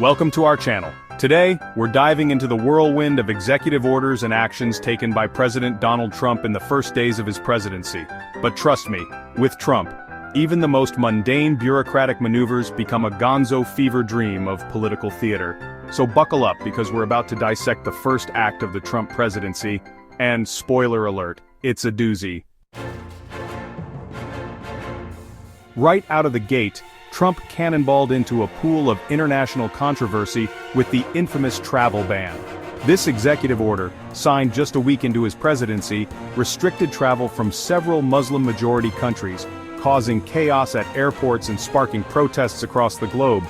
Welcome to our channel. Today, we're diving into the whirlwind of executive orders and actions taken by President Donald Trump in the first days of his presidency. But trust me, with Trump, even the most mundane bureaucratic maneuvers become a gonzo fever dream of political theater. So buckle up because we're about to dissect the first act of the Trump presidency, and spoiler alert, it's a doozy. Right out of the gate, Trump cannonballed into a pool of international controversy with the infamous travel ban. This executive order, signed just a week into his presidency, restricted travel from several Muslim-majority countries, causing chaos at airports and sparking protests across the globe.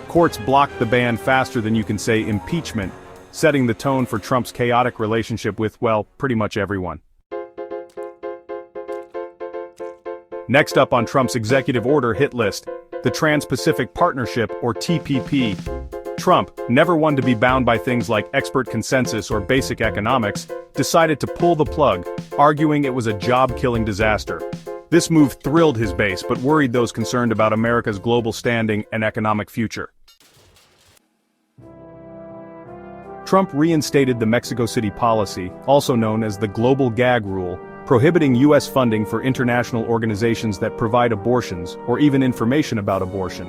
Courts blocked the ban faster than you can say impeachment, setting the tone for Trump's chaotic relationship with, well, pretty much everyone. Next up on Trump's executive order hit list, the Trans-Pacific Partnership, or TPP. Trump, never one to be bound by things like expert consensus or basic economics, decided to pull the plug, arguing it was a job-killing disaster. This move thrilled his base but worried those concerned about America's global standing and economic future. Trump reinstated the Mexico City policy, also known as the Global Gag Rule, prohibiting U.S. funding for international organizations that provide abortions or even information about abortion.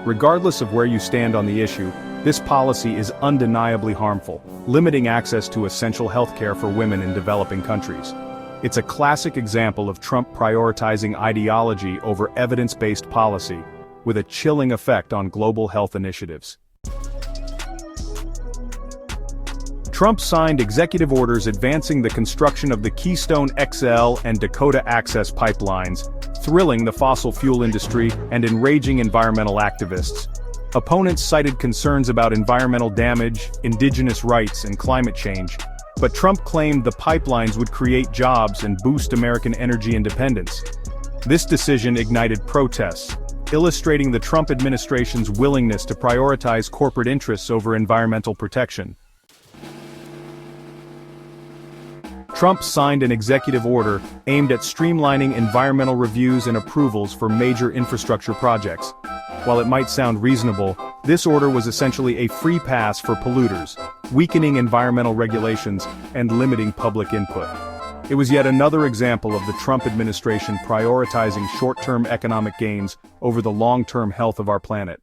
Regardless of where you stand on the issue, this policy is undeniably harmful, limiting access to essential health care for women in developing countries. It's a classic example of Trump prioritizing ideology over evidence-based policy, with a chilling effect on global health initiatives. Trump signed executive orders advancing the construction of the Keystone XL and Dakota Access pipelines, thrilling the fossil fuel industry and enraging environmental activists. Opponents cited concerns about environmental damage, indigenous rights, and climate change, but Trump claimed the pipelines would create jobs and boost American energy independence. This decision ignited protests, illustrating the Trump administration's willingness to prioritize corporate interests over environmental protection. Trump signed an executive order aimed at streamlining environmental reviews and approvals for major infrastructure projects. While it might sound reasonable, this order was essentially a free pass for polluters, weakening environmental regulations and limiting public input. It was yet another example of the Trump administration prioritizing short-term economic gains over the long-term health of our planet.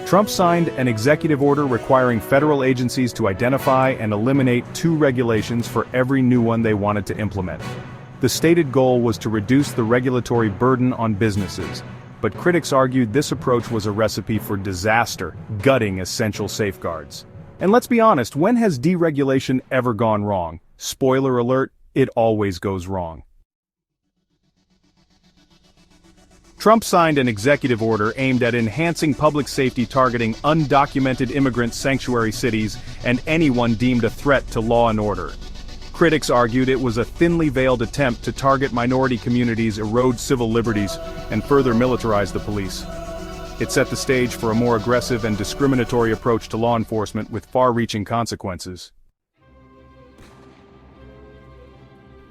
Trump signed an executive order requiring federal agencies to identify and eliminate 2 regulations for every new one they wanted to implement. The stated goal was to reduce the regulatory burden on businesses, but critics argued this approach was a recipe for disaster, gutting essential safeguards. And let's be honest, when has deregulation ever gone wrong? Spoiler alert, it always goes wrong. Trump signed an executive order aimed at enhancing public safety targeting undocumented immigrant sanctuary cities and anyone deemed a threat to law and order. Critics argued it was a thinly veiled attempt to target minority communities, erode civil liberties, and further militarize the police. It set the stage for a more aggressive and discriminatory approach to law enforcement with far-reaching consequences.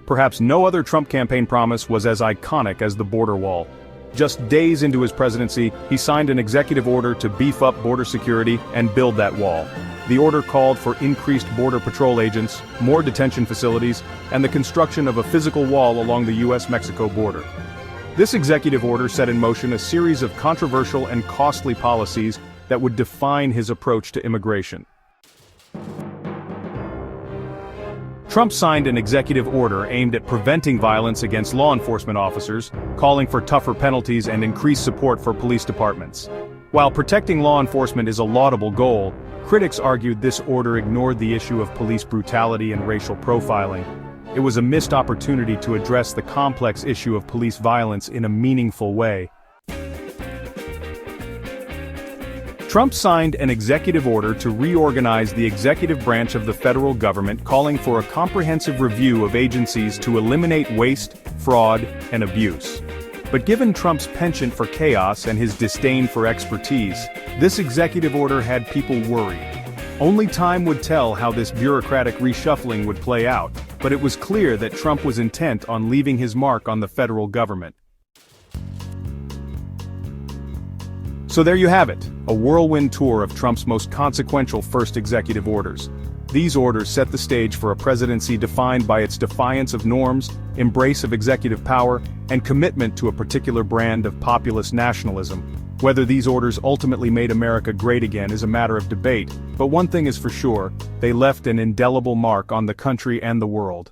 Perhaps no other Trump campaign promise was as iconic as the border wall. Just days into his presidency, he signed an executive order to beef up border security and build that wall. The order called for increased border patrol agents, more detention facilities, and the construction of a physical wall along the U.S.-Mexico border. This executive order set in motion a series of controversial and costly policies that would define his approach to immigration. Trump signed an executive order aimed at preventing violence against law enforcement officers, calling for tougher penalties and increased support for police departments. While protecting law enforcement is a laudable goal, critics argued this order ignored the issue of police brutality and racial profiling. It was a missed opportunity to address the complex issue of police violence in a meaningful way. Trump signed an executive order to reorganize the executive branch of the federal government, calling for a comprehensive review of agencies to eliminate waste, fraud, and abuse. But given Trump's penchant for chaos and his disdain for expertise, this executive order had people worried. Only time would tell how this bureaucratic reshuffling would play out, but it was clear that Trump was intent on leaving his mark on the federal government. So there you have it, a whirlwind tour of Trump's most consequential first executive orders. These orders set the stage for a presidency defined by its defiance of norms, embrace of executive power, and commitment to a particular brand of populist nationalism. Whether these orders ultimately made America great again is a matter of debate, but one thing is for sure, they left an indelible mark on the country and the world.